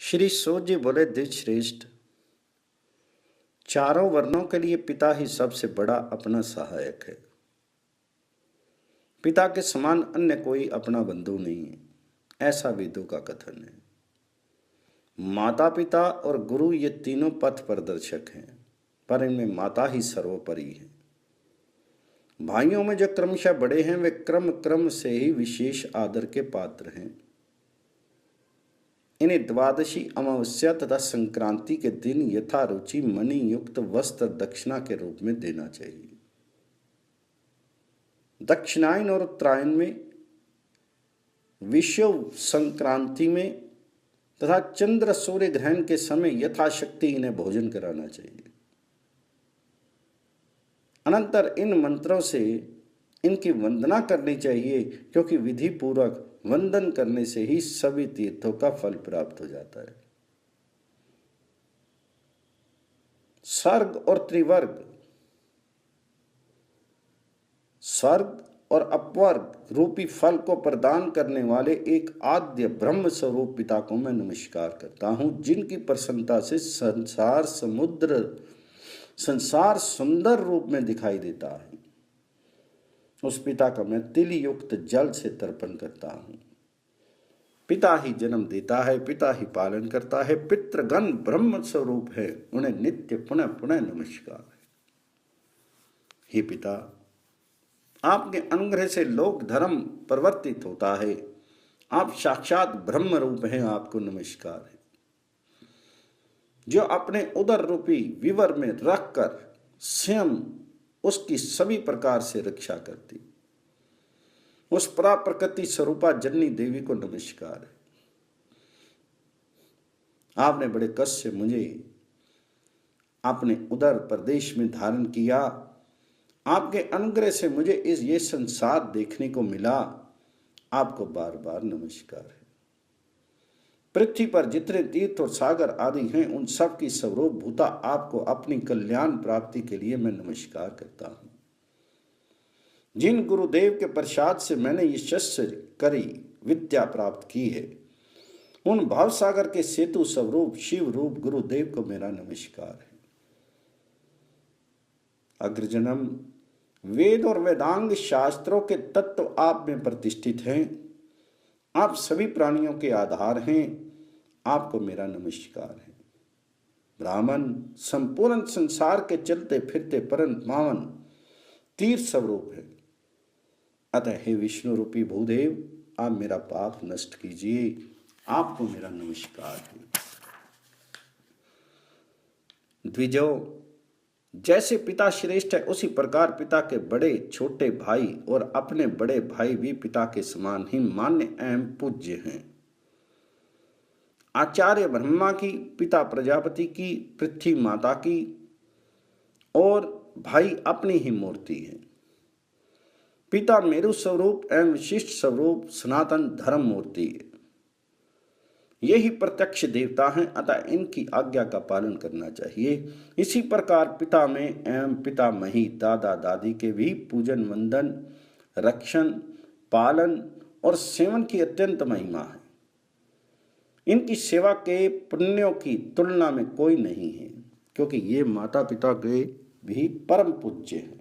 श्री सूत जी बोले, द्विज श्रेष्ठ, चारों वर्णों के लिए पिता ही सबसे बड़ा अपना सहायक है। पिता के समान अन्य कोई अपना बंधु नहीं है, ऐसा वेदों का कथन है। माता पिता और गुरु ये तीनों पथ प्रदर्शक हैं, पर इनमें माता ही सर्वोपरि है। भाइयों में जो क्रमशः बड़े हैं वे क्रम क्रम से ही विशेष आदर के पात्र हैं। इन्हें द्वादशी अमावस्या तथा संक्रांति के दिन यथारुचि मणि युक्त वस्त्र दक्षिणा के रूप में देना चाहिए। दक्षिणायन और उत्तरायण में, विषुव संक्रांति में तथा चंद्र सूर्य ग्रहण के समय यथाशक्ति इन्हें भोजन कराना चाहिए। अनंतर इन मंत्रों से इनकी वंदना करनी चाहिए, क्योंकि विधि पूर्वक वंदन करने से ही सभी तीर्थों का फल प्राप्त हो जाता है। स्वर्ग और त्रिवर्ग, स्वर्ग और अपवर्ग रूपी फल को प्रदान करने वाले एक आद्य ब्रह्म स्वरूप पिता को मैं नमस्कार करता हूं, जिनकी प्रसन्नता से संसार सुंदर रूप में दिखाई देता है। उस पिता का मैं तिल युक्त जल से तर्पण करता हूं। पिता ही जन्म देता है, पिता ही पालन करता है, पितृगण ब्रह्म स्वरूप है, उन्हें नित्य पुनः पुनः नमस्कार है। हे पिता, आपके अनुग्रह से लोक धर्म परिवर्तित होता है। आप साक्षात ब्रह्म रूप हैं, आपको नमस्कार है। जो अपने उदर रूपी विवर में रखकर स्वयं उसकी सभी प्रकार से रक्षा करती, उस प्रकृति स्वरूपा जननी देवी को नमस्कार है। आपने बड़े कष्ट से मुझे अपने उदर प्रदेश में धारण किया। आपके अनुग्रह से मुझे ये संसार देखने को मिला। आपको बार बार नमस्कार है। पृथ्वी पर जितने तीर्थ और सागर आदि हैं, उन सब की स्वरूप भूता आपको अपनी कल्याण प्राप्ति के लिए मैं नमस्कार करता हूं। जिन गुरुदेव के प्रसाद से मैंने ये शस्त्र करी विद्या प्राप्त की है, उन भावसागर के सेतु स्वरूप शिव रूप गुरुदेव को मेरा नमस्कार है। अग्रजनम, वेद और वेदांग शास्त्रों के तत्व आप में प्रतिष्ठित हैं। आप सभी प्राणियों के आधार हैं, आपको मेरा नमस्कार है। ब्राह्मण संपूर्ण संसार के चलते फिरते परम पावन तीर्थ स्वरूप है। अतः हे विष्णु रूपी भूदेव, आप मेरा पाप नष्ट कीजिए। आपको मेरा नमस्कार है। द्विजों, जैसे पिता श्रेष्ठ है, उसी प्रकार पिता के बड़े छोटे भाई और अपने बड़े भाई भी पिता के समान ही मान्य एवं पूज्य हैं। आचार्य ब्रह्मा की, पिता प्रजापति की, पृथ्वी माता की और भाई अपनी ही मूर्ति है। पिता मेरु स्वरूप एवं विशिष्ट स्वरूप सनातन धर्म मूर्ति है। यही प्रत्यक्ष देवता हैं, अतः इनकी आज्ञा का पालन करना चाहिए। इसी प्रकार पिता में एवं पितामही दादा दादी के भी पूजन, वंदन, रक्षण, पालन और सेवन की अत्यंत महिमा है। इनकी सेवा के पुण्यों की तुलना में कोई नहीं है, क्योंकि ये माता पिता के भी परम पूज्य हैं।